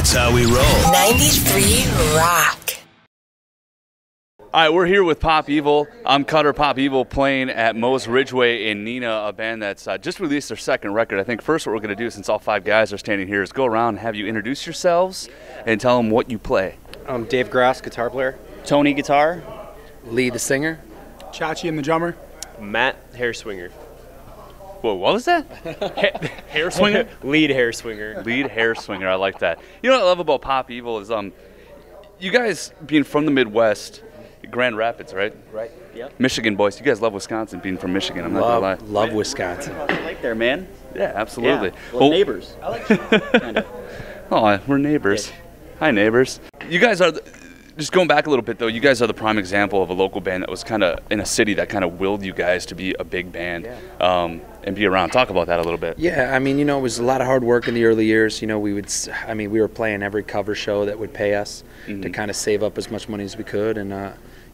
That's how we roll. 93 Rock. All right, we're here with Pop Evil. I'm Cutter. Pop Evil playing at Moe's Ridgeway in Neenah, a band that's just released their second record. I think first what we're going to do, since all five guys are standing here, is go around and have you introduce yourselves and tell them what you play. I'm Dave Grass, guitar player. Tony, guitar. Lee, the singer. Chachi and the drummer. Matt, hair swinger. Whoa, what was that? Hair swinger? Lead hair swinger. Lead hair swinger. I like that. You know what I love about Pop Evil is you guys being from the Midwest, Grand Rapids, right? Right. Yep. Michigan boys. You guys love Wisconsin, being from Michigan. I'm not going to lie. Love Wisconsin. I like there, man. Yeah, absolutely. Yeah. Well, neighbors. I like kind of. Oh, we're neighbors. Yeah. Hi, neighbors. You guys are, just going back a little bit, though, you guys are the prime example of a local band that was kind of in a city that kind of willed you guys to be a big band and be around. Talk about that a little bit. Yeah, I mean, you know, it was a lot of hard work in the early years. You know, we were playing every cover show that would pay us to kind of save up as much money as we could and,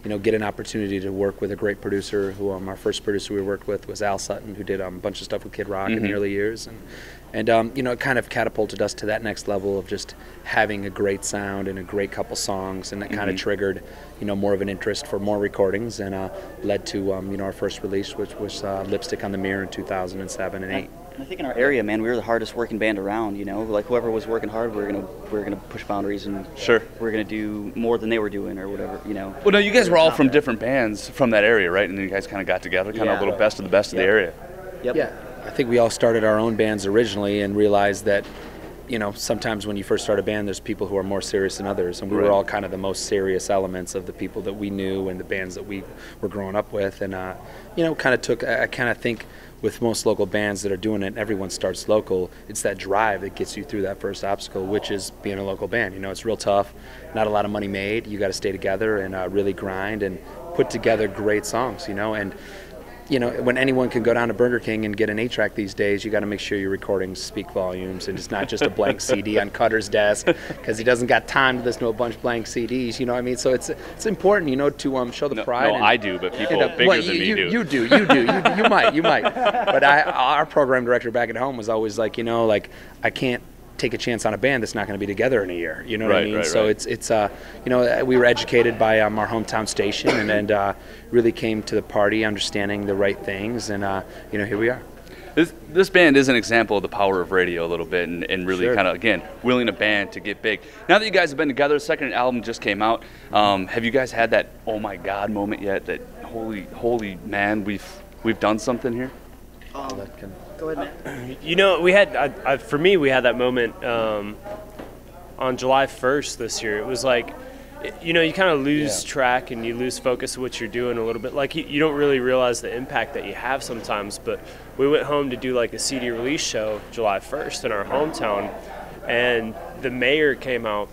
you know, get an opportunity to work with a great producer who our first producer we worked with was Al Sutton, who did a bunch of stuff with Kid Rock in the early years. And you know, it kind of catapulted us to that next level of just having a great sound and a great couple songs, and that kind of triggered, you know, more of an interest for more recordings and led to, you know, our first release, which was Lipstick on the Mirror in 2007 and 8. I think in our area, man, we were the hardest working band around. You know, like whoever was working hard, we were gonna push boundaries and we're gonna do more than they were doing or whatever. You know. Well, no, you guys were all from different bands from that area, right? And then you guys kind of got together, kind of a little best of the best of the area. Yep. Yeah, I think we all started our own bands originally and realized that, you know, sometimes when you first start a band, there's people who are more serious than others, and we were all kind of the most serious elements of the people that we knew and the bands that we were growing up with, and you know, I kind of think with most local bands that are doing it, everyone starts local. It's that drive that gets you through that first obstacle, which is being a local band. You know, it's real tough. Not a lot of money made. You got to stay together and really grind and put together great songs. You know, and you know, when anyone can go down to Burger King and get an 8-track these days, you got to make sure your recordings speak volumes, and it's not just a blank CD on Cutter's desk because he doesn't got time to listen to a bunch of blank CDs. You know what I mean? So it's important, you know, to show the pride. No, I do, but people bigger than me do. You do. You might. But our program director back at home was always like, you know, like I can't take a chance on a band that's not going to be together in a year. You know what I mean? So it's you know, we were educated by our hometown station and really came to the party understanding the right things, and you know, here we are. This band is an example of the power of radio a little bit and really kind of, again, willing a band to get big. Now that you guys have been together, the second album just came out. Have you guys had that oh my God moment yet, that holy man, we've done something here? Go ahead, man. You know, we had, for me, we had that moment on July 1st this year. It was like, you know, you kind of lose track and you lose focus of what you're doing a little bit. Like, you don't really realize the impact that you have sometimes. But we went home to do, like, a CD release show July 1st in our hometown. And the mayor came out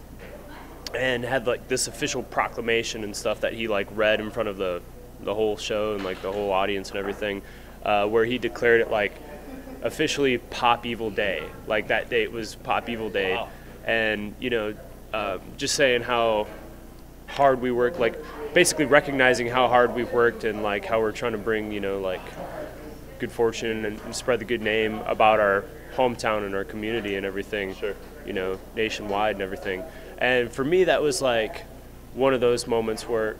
and had, like, this official proclamation and stuff that he, like, read in front of the whole show and, like, the whole audience and everything, where he declared it, like, officially Pop Evil Day. Like, that date was Pop Evil Day. Wow. And, you know, just saying how hard we work, like basically recognizing how hard we've worked and like how we're trying to bring, you know, like good fortune and spread the good name about our hometown and our community and everything, you know, nationwide and everything. And for me, that was like one of those moments where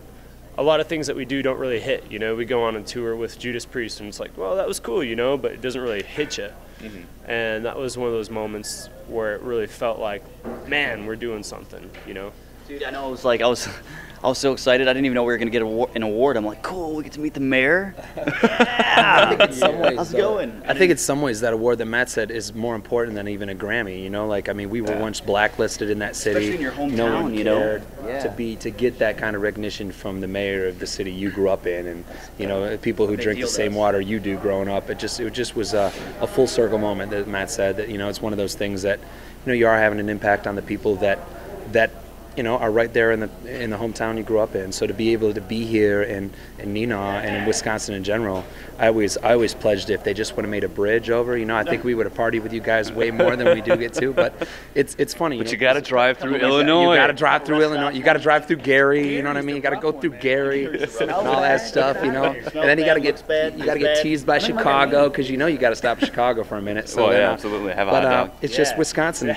a lot of things that we do don't really hit. You know, we go on a tour with Judas Priest and it's like, well, that was cool, you know, but it doesn't really hit you. And that was one of those moments where it really felt like, man, we're doing something, you know. Dude, I know, it was like, I was so excited. I didn't even know we were going to get an award. I'm like, cool, we get to meet the mayor. I think in some ways, how's it going? I think in some ways that award that Matt said is more important than even a Grammy. You know, like, I mean, we were once blacklisted in that city. Especially in your hometown, no one you know. cared to get that kind of recognition from the mayor of the city you grew up in, and you know, people who drink the same water you do growing up. It just was a full circle moment that Matt said that, you know, it's one of those things that, you know, you are having an impact on the people that are right there in the hometown you grew up in. So to be able to be here in Neenah and in Wisconsin in general, I always pledged if they just would have made a bridge over, I think we would have partied with you guys way more than we do get to. But it's funny. But you got to drive through Illinois. You got to drive through Illinois. You got to drive through Gary. You know what I mean? You got to go through Gary and all that stuff. And then you got to get teased by Chicago because you got to stop in Chicago for a minute. So absolutely. Have a hot dog. It's just Wisconsin.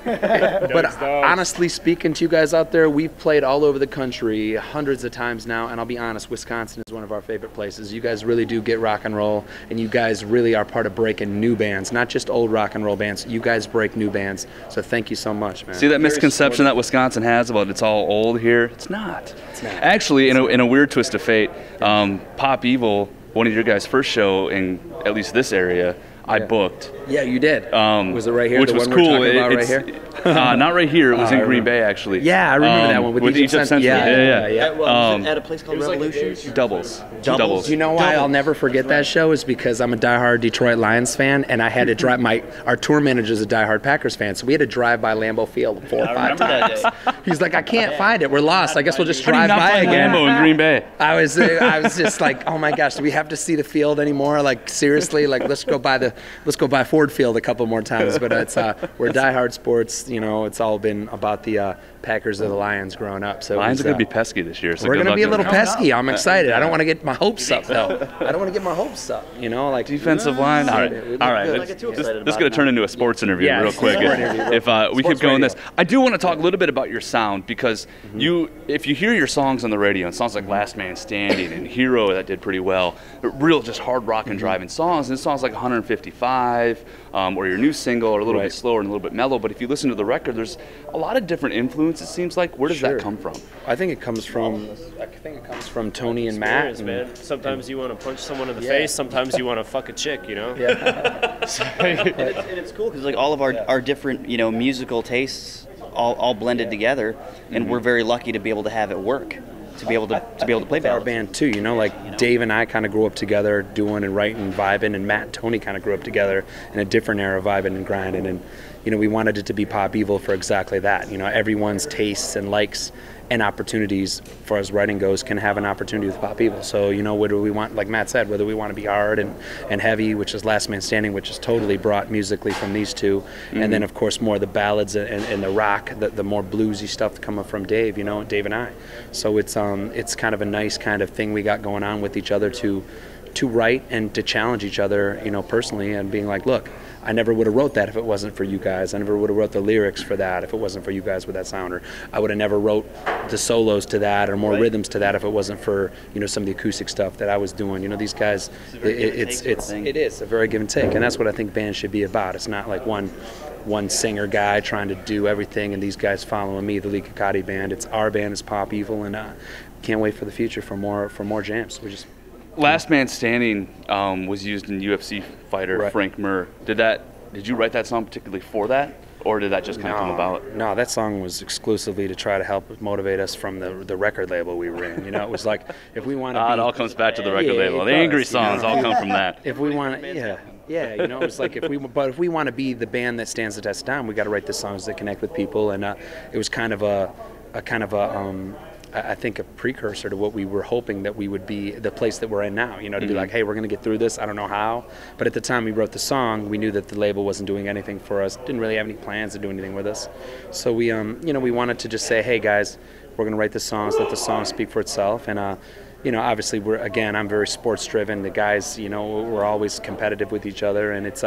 But honestly speaking to you guys out there, we've played all over the country hundreds of times now, and I'll be honest, Wisconsin is one of our favorite places. You guys really do get rock and roll, and you guys really are part of breaking new bands, not just old rock and roll bands. You guys break new bands, so thank you so much, man. See that misconception that Wisconsin has about it's all old here? It's not. Actually, in a weird twist of fate, Pop Evil, one of your guys' first show in at least this area, I booked. Yeah, you did. Was it right here? Which the was one cool. We're talking about right here? Not right here. It was in Green Bay, actually. Yeah, I remember that one with Egypt Century. Yeah. At a place called Revolutions? Doubles. You know why I'll never forget that show is because I'm a diehard Detroit Lions fan, and I had to drive. Our tour manager's a diehard Packers fan, so we had to drive by Lambeau Field 4 or 5 times. He's like, I can't find it. We're lost. I guess we'll just drive by again. Lambeau in Green Bay. I was just like, oh my gosh, do we have to see the field anymore? Like seriously, like let's go by Ford Field a couple more times. But it's we're diehard sports. It's all been about the Packers or the Lions growing up. So Lions are going to be pesky this year. So we're going to be a little pesky. I'm excited. I don't want to get my hopes up though. I don't want to get my hopes up. Like defensive line. All right. This is going to turn into a sports interview real quick. If we keep going this, I do want to talk a little bit about your sound because if you hear your songs on the radio, and songs like Last Man Standing and Hero that did pretty well, real just hard rock and driving songs, and songs like 155 or your new single are a little bit slower and a little bit mellow. But if you listen to the record, there's a lot of different influences. It seems like. Where does that come from? I think it comes from Tony and Matt. Man. Sometimes you want to punch someone in the face. Sometimes you want to fuck a chick. Yeah. And it's cool because like all of our different musical tastes all blended together, and we're very lucky to be able to have it work. To be able to play our band too, like Dave and I kind of grew up together doing and writing, vibing, and Matt and Tony kind of grew up together in a different era, vibing and grinding, and we wanted it to be Pop Evil for exactly that. Everyone's tastes and likes and opportunities, as far as writing goes, can have an opportunity with Pop Evil. So whether we want, like Matt said, whether we want to be hard and heavy, which is Last Man Standing, which is totally brought musically from these two, and then of course more the ballads and the rock, the more bluesy stuff coming from Dave, Dave and I. So it's kind of a nice kind of thing we got going on with each other to write and to challenge each other, personally, and being like, look, I never would have wrote that if it wasn't for you guys. I never would have wrote the lyrics for that if it wasn't for you guys with that sound. Or I would have never wrote the solos to that or more rhythms to that if it wasn't for some of the acoustic stuff that I was doing. These guys, it is a very give and take, and that's what I think bands should be about. It's not like one singer guy trying to do everything and these guys following me, the Lee Kakati band. It's our band, it's Pop Evil, and can't wait for the future for more jams. Last Man Standing was used in UFC fighter Frank Mir. Did you write that song particularly for that, or did that just kind of come about? No, that song was exclusively to try to help motivate us from the record label we were in. It was like if we want to. It all comes back to the record label. The angry songs all come from that. If we want, it's like if we want to be the band that stands the test of time, we got to write the songs that connect with people, and it was kind of I think a precursor to what we were hoping that we would be the place that we're in now, to be like, hey, we're going to get through this. I don't know how. But at the time we wrote the song, we knew that the label wasn't doing anything for us, didn't really have any plans to do anything with us. So we wanted to just say, hey, guys, we're going to write the songs, let the song speak for itself. And, obviously I'm very sports driven. The guys, we're always competitive with each other. And it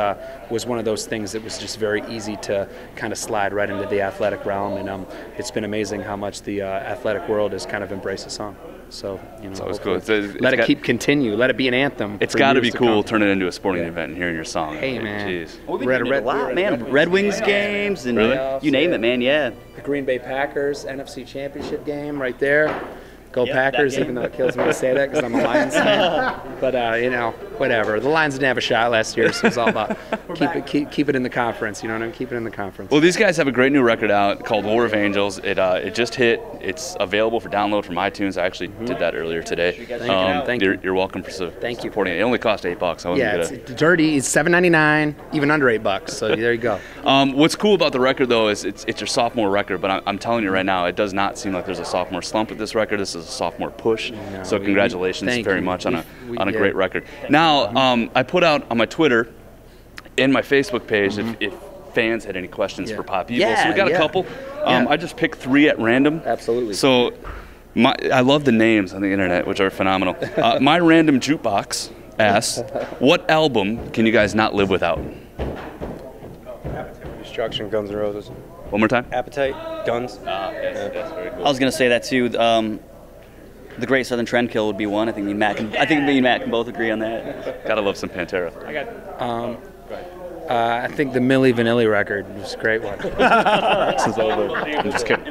was one of those things that was just very easy to kind of slide right into the athletic realm. And it's been amazing how much the athletic world has kind of embraced the song. So, it's always cool. Let it continue. Let it be an anthem. It's got to be cool turning it into a sporting event and hearing your song. Hey, man. Jeez. Well, we've been a lot, man. Red Wings games and you name it, man, yeah. The Green Bay Packers NFC Championship game right there. Go Packers, even though it kills me to say that because I'm a Lions fan. But, whatever. The Lions didn't have a shot last year, so it's all about keep it in the conference. You know what I mean? Keep it in the conference. Well, these guys have a great new record out called War of Angels. It just hit. It's available for download from iTunes. I actually did that earliher today. Thank you. You're welcome for supporting it. It only cost $8. Yeah, it's dirty. It's $7.99, even under $8. So there you go. What's cool about the record though is it's your sophomore record, but I'm telling you right now, it does not seem like there's a sophomore slump with this record. This is a sophomore push. No, so congratulations very much on a great record. Now, I put out on my Twitter and my Facebook page if fans had any questions for Pop Evil. So we got a couple. I just picked 3 at random. Absolutely. So I love the names on the internet, which are phenomenal. My random Jukebox asks, what album can you guys not live without? Destruction, Guns N' Roses. One more time? Appetite, Guns. Yes, that's very cool. I was going to say that too. The Great Southern Trendkill would be one. I think me and Matt can both agree on that. Gotta love some Pantera. I think the Milli Vanilli record was a great one. This is over. I'm just kidding.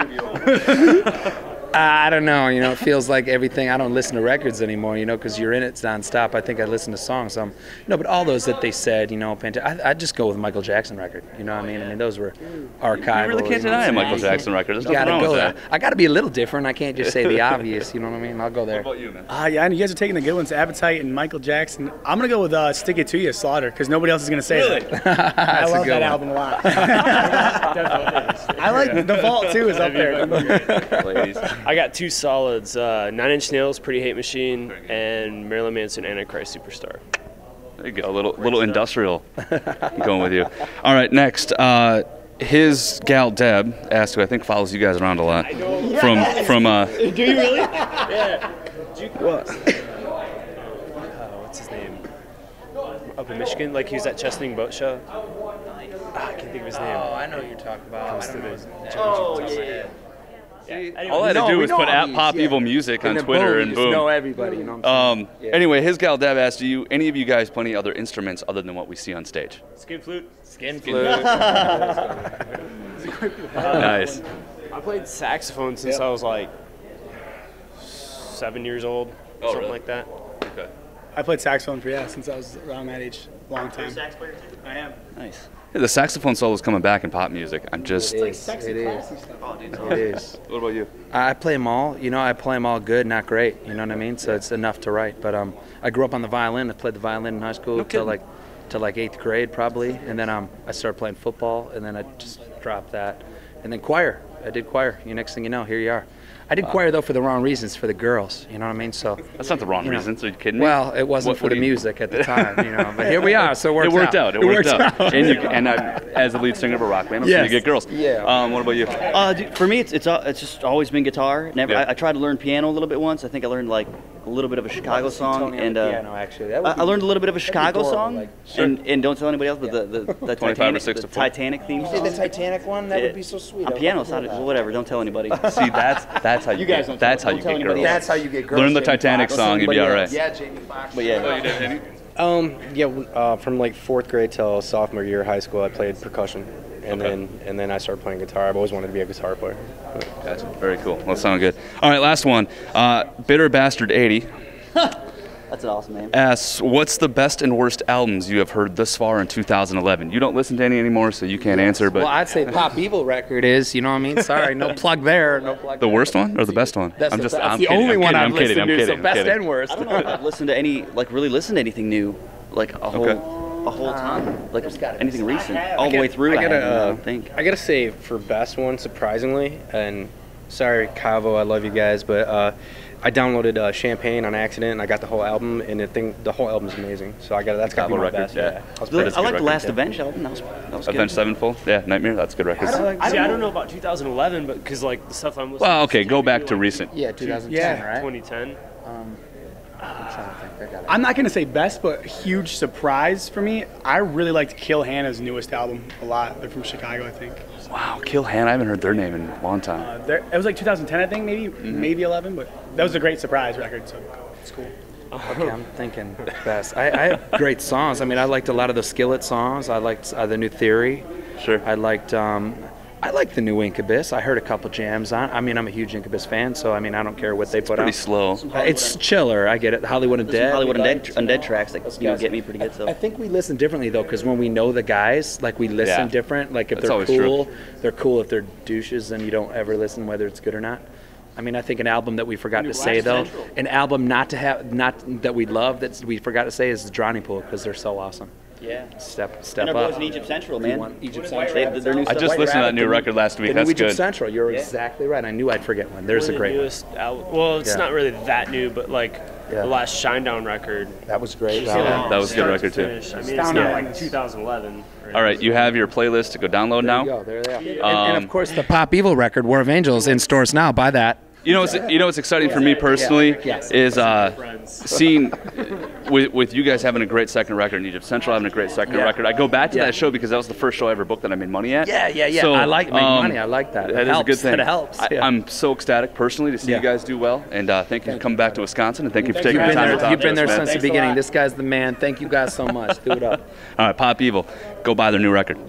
I don't know. It feels like everything. I don't listen to records anymore. Because you're in it nonstop. I think I listen to songs. But all those that they said, I'd just go with Michael Jackson record. You know what I mean? I mean, those were archival. You really can't deny a Michael Jackson record. There's nothing wrong with that. I got to be a little different. I can't just say the obvious. You know what I mean? I'll go there. What about you, man? Yeah, and you guys are taking the good ones, Appetite and Michael Jackson. I'm gonna go with "Stick It to You," Slaughter, because nobody else is gonna say that. I love that album a lot. I like The Vault too. Is up there. Ladies. I got 2 solids: 9 Inch Nails, Pretty Hate Machine, and Marilyn Manson, Antichrist Superstar. There you go, a little industrial. I'm going with you. All right, next. His gal Deb asked, who I think follows you guys around a lot. From Do you really? Yeah. Jukebox. What's his name? Up in Michigan, like he was at Chesaning Boat Show. I can't think of his name. Oh, I know what you're talking about. I don't know. Oh, yeah. all I had to do was put at Pop Evil Music on Twitter, and boom. Know everybody. You know what I'm saying? Anyway, his gal Deb asked, do any of you guys play any other instruments other than what we see on stage? Skin flute. Skin flute. Nice. I played saxophone since I was like 7 years old, something really? like that. Okay. I played saxophone since I was around that age, long time. Sax player too? I am. Nice. Yeah, the saxophone solo is coming back in pop music. I'm just. It is. Sexy, It is. classy stuff. Oh, dude. It is. What about you? I play them all. I play them all good, not great. You know what I mean? So it's enough to write. But I grew up on the violin. I played the violin in high school till like 8th grade probably, and then I started playing football, and then I just dropped that, and then choir. I did choir. Next thing you know, here you are. I did choir though for the wrong reasons, for the girls. You know what I mean? So That's not the wrong reasons. Are you kidding me? well, it wasn't for the music at the time. But here we are. So It worked out. It worked out. And as the lead singer of a rock band, I'm sure you get girls. Yeah. What about you? Dude, for me, it's just always been guitar. Never. Yeah. I tried to learn piano a little bit once. I think I learned like a little bit of a Chicago song, and piano, actually. I learned a little bit of a Chicago song. Like, and don't tell anybody else, but the 25 or 6 to 4. Titanic theme You song. did the Titanic one? That would be so sweet. On piano, whatever. Don't tell anybody. See, that's how you guys get. don't That's how you tell get anybody girls. That's how you get girls. Learn the Jamie Titanic Foxx. song, you'd be all right. Yeah, Jamie Foxx. But yeah. From like 4th grade till sophomore year of high school, I played percussion, and then I started playing guitar. I've always wanted to be a guitar player. Gotcha. Very cool. Well, that sounds good. All right, last one. Bitter Bastard 80 That's an awesome name. asks, what's the best and worst albums you have heard thus far in 2011? You don't listen to any anymore, so you can't answer, but Well, I'd say Pop Evil record is, you know what I mean? Sorry, no plug there. No plug the worst one or the best one? That's I'm the kidding, only one I'm I've kidding, listened I'm to, kidding, so best I'm kidding. and worst. I don't know if I've listened to really listened to anything new, like a whole ton, like anything recent, all the way through. I don't think. I gotta say for best one, surprisingly, and sorry, Cavo, I love you guys, but I downloaded Champagne on accident, and I got the whole album, and the whole album's amazing. So that's gotta be Cavo my record, best. yeah. I like the last Avenged album. That was good. Avenged Sevenfold? Yeah, Nightmare. That's a good record. I don't know about 2011, but because like the stuff I'm listening. Well, okay, to go back like, to recent. Yeah, 2010, Yeah. right? 2010. I'm trying to think. I got it. I'm not gonna say best, but a huge surprise for me. I really liked Kill Hannah's newest album a lot. They're from Chicago, I think. Wow, Kill Hannah. I haven't heard their name in a long time. It was like 2010, I think, maybe 11, but that was a great surprise record. So it's cool. Okay, I'm thinking best. I have great songs. I mean, I liked a lot of the Skillet songs. I liked the new Theory. Sure. I liked. I like the new Incubus. I heard a couple jams on. I mean, I'm a huge Incubus fan, so I mean, I don't care what they put out. Pretty slow. It's chiller. I get it. Hollywood Undead. Hollywood Undead tracks that get me pretty good. So I think we listen differently though, because when we know the guys, like we listen different. Like if That's they're always cool, they're cool. If they're douches, then you don't ever listen whether it's good or not. I mean, I think an album that we forgot to say though, an album not that we love that we forgot to say is the Drowning Pool, because they're so awesome. Yeah. Step and our up. boys in Egypt Central, man. Egypt Central. Their new I stuff. just listened to that new record last week. The That's new Egypt good. Central. You're exactly right. I knew I'd forget one. There's a great one. Newest album. Well, it's not really that new, but like the last Shinedown record. That was great. That was a good record too. I mean, it's not like 2011. All right, you have your playlist to go download now. There they are. And of course, the Pop Evil record, War of Angels, in stores now. Buy that. You know what's exciting for me personally is seeing with you guys having a great second record and Egypt Central having a great second record. I go back to that show because that was the first show I ever booked that I made money at. Yeah. So, I like making money. I like that. That is a good thing. It helps. I'm so ecstatic personally to see you guys do well, and thank you for coming back to Wisconsin, and thank you for taking the time to talk to us. You've been there man. since the beginning. This guy's the man. Thank you guys so much. Do it up. All right, Pop Evil, go buy their new record.